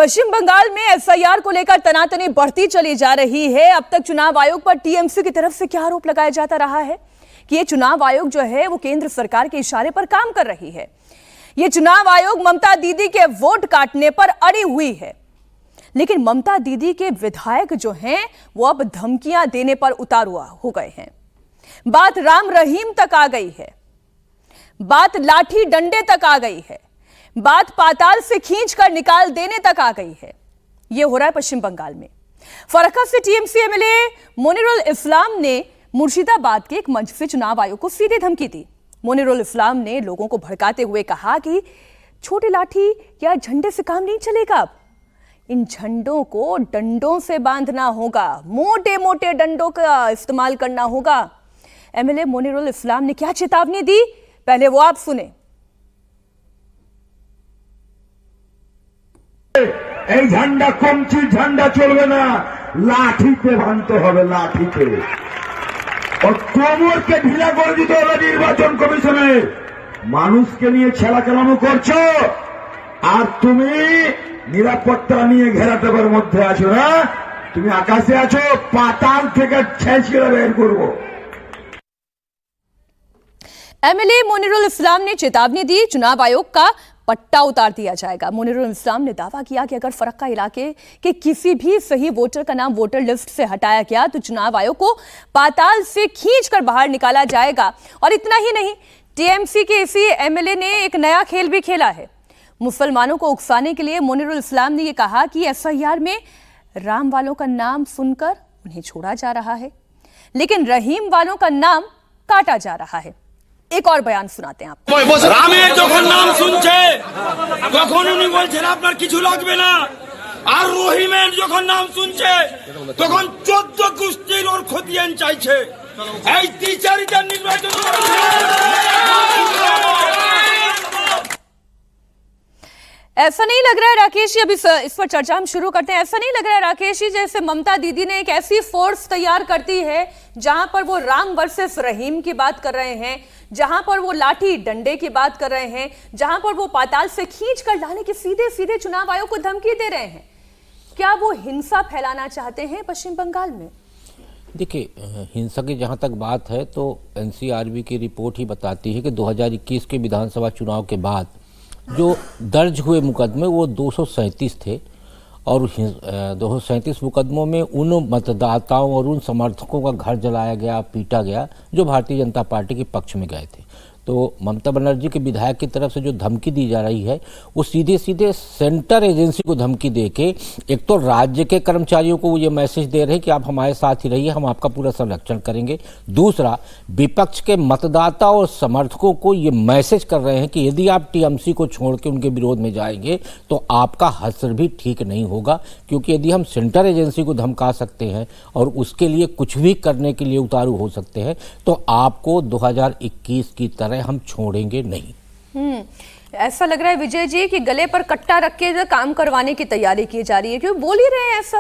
पश्चिम बंगाल में एसआईआर को लेकर तनातनी बढ़ती चली जा रही है। अब तक चुनाव आयोग पर टीएमसी की तरफ से क्या आरोप लगाया जाता रहा है कि ये चुनाव आयोग जो है वो केंद्र सरकार के इशारे पर काम कर रही है। ये चुनाव आयोग ममता दीदी के वोट काटने पर अड़ी हुई है, लेकिन ममता दीदी के विधायक जो हैं वो अब धमकियां देने पर उतारू हो गए हैं। बात राम रहीम तक आ गई है, बात लाठी डंडे तक आ गई है, बात पाताल से खींचकर निकाल देने तक आ गई है। यह हो रहा है पश्चिम बंगाल में। फरक्का से टीएमसी एमएलए मोनिरुल इस्लाम ने मुर्शिदाबाद के एक मंच से चुनाव आयोग को सीधे धमकी दी। मोनिरुल इस्लाम ने लोगों को भड़काते हुए कहा कि छोटी लाठी या झंडे से काम नहीं चलेगा, अब इन झंडों को डंडों से बांधना होगा, मोटे मोटे डंडों का इस्तेमाल करना होगा। एमएलए मोनिरुल इस्लाम ने क्या चेतावनी दी, पहले वो आप सुने। এই ঝান্ডা কমছি ঝান্ডা চলবে না, লাঠিতে ভাঙতে হবে, লাঠিতে। और কোমরকে ঢিলা করে দিতে হবে নির্বাচন কমিশনে। মানুষকে নিয়ে ছেলাচালানো করছো আর তুমি নিরাপত্তা নিয়ে ঘেরাটোপের মধ্যে আছো না, তুমি আকাশে আছো, পাতাল থেকে ছেঁচিয়ে বের করবো। एमएलए मोनिरुल इस्लाम ने चेतावनी दी, चुनाव आयोग का पट्टा उतार दिया जाएगा। मोनिरुल इस्लाम ने दावा किया कि अगर फरक्का इलाके के किसी भी सही वोटर का नाम वोटर लिस्ट से हटाया गया तो चुनाव आयोग को पाताल से खींचकर बाहर निकाला जाएगा। और इतना ही नहीं, टीएमसी के इसी एमएलए ने एक नया खेल भी खेला है। मुसलमानों को उकसाने के लिए मोनिरुल इस्लाम ने यह कहा कि एसआईआर में राम वालों का नाम सुनकर उन्हें छोड़ा जा रहा है, लेकिन रहीम वालों का नाम काटा जा रहा है। एक और बयान सुनाते हैं आपको। রামের যখন নাম শুনছে তখন উনি বলছেন আপনার কিছু লাগবে না, আর রহিমের যখন নাম শুনছে তখন 14 গোষ্ঠীর ওর খতিয়ান চাইছে। এই টিচারিটা নির্বাচন ऐसा नहीं लग रहा है राकेश जी, अब इस पर चर्चा हम शुरू करते हैं। ऐसा नहीं लग रहा है राकेश जी जैसे ममता दीदी ने एक ऐसी फोर्स तैयार करती है जहां पर वो राम वर्सेस रहीम की बात कर रहे हैं, जहां पर वो लाठी डंडे की बात कर रहे हैं, जहां पर वो पाताल से खींच कर लाने की सीधे सीधे चुनाव आयोग को धमकी दे रहे हैं। क्या वो हिंसा फैलाना चाहते हैं पश्चिम बंगाल में? देखिए, हिंसा की जहां तक बात है तो एनसीआरबी की रिपोर्ट ही बताती है कि 2021 के विधानसभा चुनाव के बाद जो दर्ज हुए मुकदमे वो 237 थे, और 237 मुकदमों में उन मतदाताओं और उन समर्थकों का घर जलाया गया, पीटा गया जो भारतीय जनता पार्टी के पक्ष में गए थे। तो ममता बनर्जी के विधायक की तरफ से जो धमकी दी जा रही है वो सीधे सीधे सेंटर एजेंसी को धमकी देके एक तो राज्य के कर्मचारियों को ये मैसेज दे रहे हैं कि आप हमारे साथ ही रहिए, हम आपका पूरा संरक्षण करेंगे। दूसरा, विपक्ष के मतदाता और समर्थकों को ये मैसेज कर रहे हैं कि यदि आप टीएमसी को छोड़ के उनके विरोध में जाएंगे तो आपका हश्र भी ठीक नहीं होगा, क्योंकि यदि हम सेंटर एजेंसी को धमका सकते हैं और उसके लिए कुछ भी करने के लिए उतारू हो सकते हैं तो आपको 2021 की तरह हम छोड़ेंगे नहीं। ऐसा लग रहा है विजय जी कि गले पर कट्टा रख के काम करवाने की तैयारी की जा रही है। क्यों बोल ही रहे हैं ऐसा?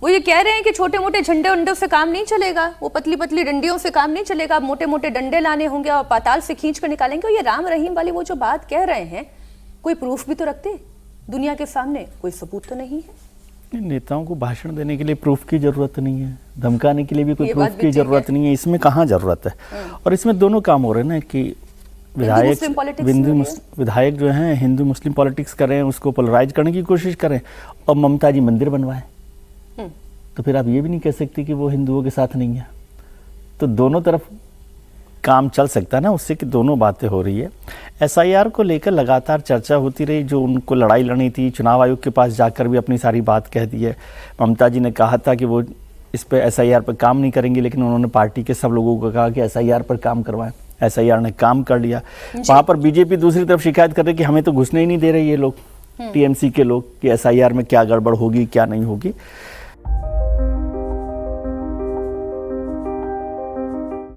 वो ये कह रहे हैं कि छोटे मोटे झंडे उंडों से काम नहीं चलेगा, वो पतली पतली डंडियों से काम नहीं चलेगा, मोटे मोटे डंडे लाने होंगे और पाताल से खींच कर निकालेंगे। और ये राम रहीम वाली वो जो बात कह रहे हैं, कोई प्रूफ भी तो रखते दुनिया के सामने, कोई सबूत तो नहीं है। नेताओं को भाषण देने के लिए प्रूफ की जरूरत नहीं है, धमकाने के लिए भी कोई प्रूफ की जरूरत नहीं है। इसमें कहाँ जरूरत है? और इसमें दोनों काम हो रहे हैं ना कि विधायक जो हैं हिंदू मुस्लिम पॉलिटिक्स कर रहे हैं, उसको पोलराइज करने की कोशिश करें, और ममता जी मंदिर बनवाएं। तो फिर आप ये भी नहीं कह सकते कि वो हिंदुओं के साथ नहीं है। तो दोनों तरफ काम चल सकता है ना, उससे कि दोनों बातें हो रही है। एसआईआर को लेकर लगातार चर्चा होती रही, जो उनको लड़ाई लड़नी थी, चुनाव आयोग के पास जाकर भी अपनी सारी बात कह दी है। ममता जी ने कहा था कि वो इस पर एसआईआर पर काम नहीं करेंगे, लेकिन उन्होंने पार्टी के सब लोगों को कहा कि एसआईआर पर काम करवाएं। एसआईआर ने काम कर लिया। वहां पर बीजेपी दूसरी तरफ शिकायत कर रही कि हमें तो घुसने ही नहीं दे रहे ये लोग, टीएमसी के लोग, कि एसआईआर में क्या गड़बड़ होगी क्या नहीं होगी।